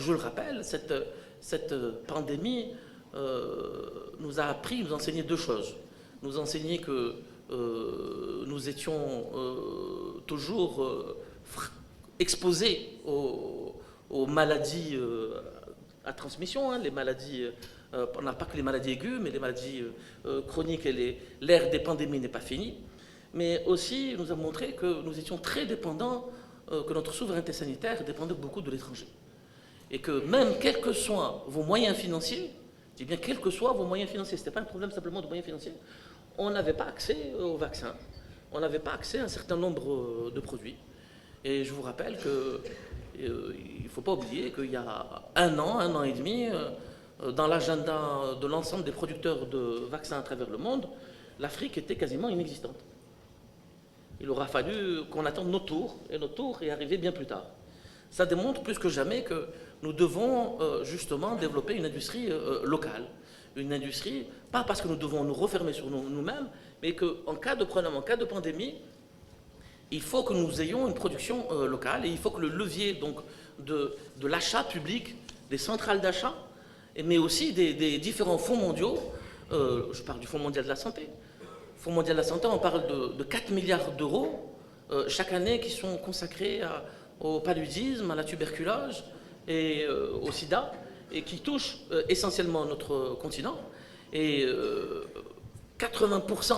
Je le rappelle, cette pandémie nous a appris, nous a enseigné deux choses. Nous a enseigné que nous étions toujours exposés aux maladies à transmission, les maladies, on n'a pas que les maladies aiguës, mais les maladies chroniques et l'ère des pandémies n'est pas finie. Mais aussi, nous a montré que nous étions très dépendants, que notre souveraineté sanitaire dépendait beaucoup de l'étranger. Et que même quels que soient vos moyens financiers, je dis bien quels que soient vos moyens financiers, ce n'était pas un problème simplement de moyens financiers, on n'avait pas accès aux vaccins, on n'avait pas accès à un certain nombre de produits. Et je vous rappelle qu'il ne faut pas oublier qu'il y a un an et demi, dans l'agenda de l'ensemble des producteurs de vaccins à travers le monde, l'Afrique était quasiment inexistante. Il aura fallu qu'on attende notre tour, et notre tour est arrivé bien plus tard. Ça démontre plus que jamais que nous devons justement développer une industrie locale. Une industrie, pas parce que nous devons nous refermer sur nous-mêmes, mais qu'en cas de problème, en cas de pandémie, il faut que nous ayons une production locale et il faut que le levier donc, de l'achat public, des centrales d'achat, mais aussi des différents fonds mondiaux, je parle du Fonds mondial de la santé. Fonds mondial de la santé, on parle de 4 milliards d'euros chaque année qui sont consacrés au paludisme, à la tuberculose et au sida, et qui touchent essentiellement notre continent. Et 80%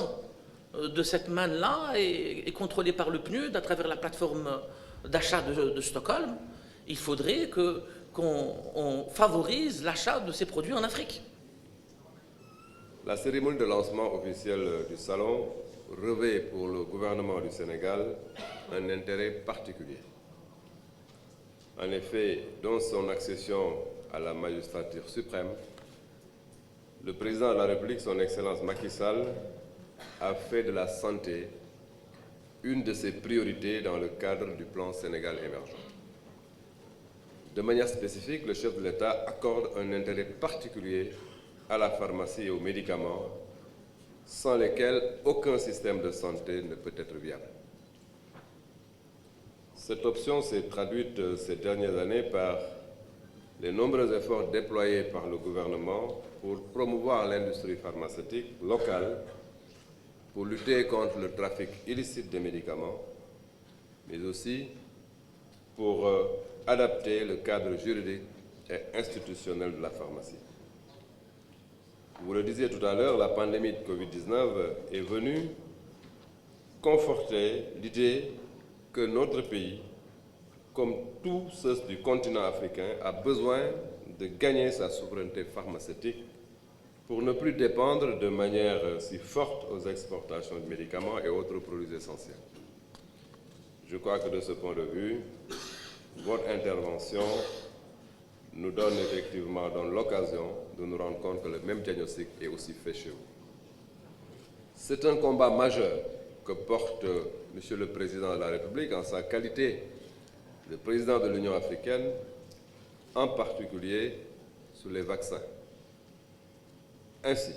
de cette manne-là est contrôlée par le PNUD à travers la plateforme d'achat de Stockholm. Il faudrait qu'on favorise l'achat de ces produits en Afrique. La cérémonie de lancement officiel du salon revêt pour le gouvernement du Sénégal un intérêt particulier. En effet, dans son accession à la magistrature suprême, le président de la République, son Excellence Macky Sall, a fait de la santé une de ses priorités dans le cadre du plan Sénégal émergent. De manière spécifique, le chef de l'État accorde un intérêt particulier à la pharmacie et aux médicaments, sans lesquels aucun système de santé ne peut être viable. Cette option s'est traduite ces dernières années par les nombreux efforts déployés par le gouvernement pour promouvoir l'industrie pharmaceutique locale, pour lutter contre le trafic illicite des médicaments, mais aussi pour adapter le cadre juridique et institutionnel de la pharmacie. Vous le disiez tout à l'heure, la pandémie de Covid-19 est venue conforter l'idée que notre pays, comme tous ceux du continent africain, a besoin de gagner sa souveraineté pharmaceutique pour ne plus dépendre de manière si forte aux exportations de médicaments et autres produits essentiels. Je crois que de ce point de vue, votre intervention nous donne effectivement l'occasion de nous rendre compte que le même diagnostic est aussi fait chez vous. C'est un combat majeur que porte Monsieur le Président de la République en sa qualité de président de l'Union africaine, en particulier sur les vaccins. Ainsi,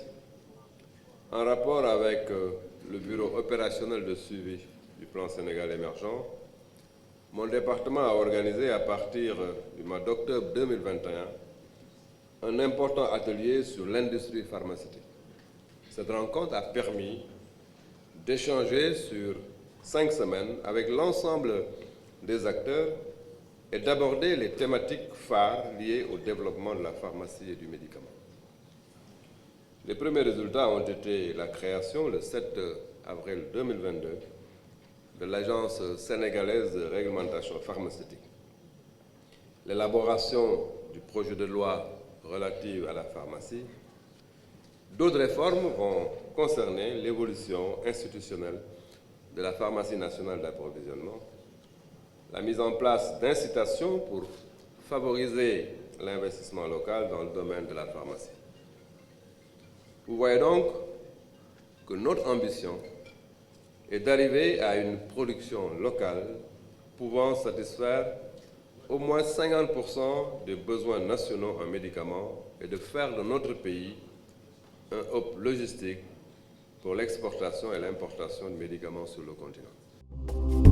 en rapport avec le bureau opérationnel de suivi du plan Sénégal émergent, mon département a organisé à partir du mois d'octobre 2021 un important atelier sur l'industrie pharmaceutique. Cette rencontre a permis d'échanger sur 5 semaines avec l'ensemble des acteurs et d'aborder les thématiques phares liées au développement de la pharmacie et du médicament. Les premiers résultats ont été la création, le 7 avril 2022, de l'Agence sénégalaise de réglementation pharmaceutique, l'élaboration du projet de loi relative à la pharmacie. D'autres réformes vont concerner l'évolution institutionnelle de la pharmacie nationale d'approvisionnement, la mise en place d'incitations pour favoriser l'investissement local dans le domaine de la pharmacie. Vous voyez donc que notre ambition est d'arriver à une production locale pouvant satisfaire au moins 50% des besoins nationaux en médicaments et de faire de notre pays un hub logistique pour l'exportation et l'importation de médicaments sur le continent.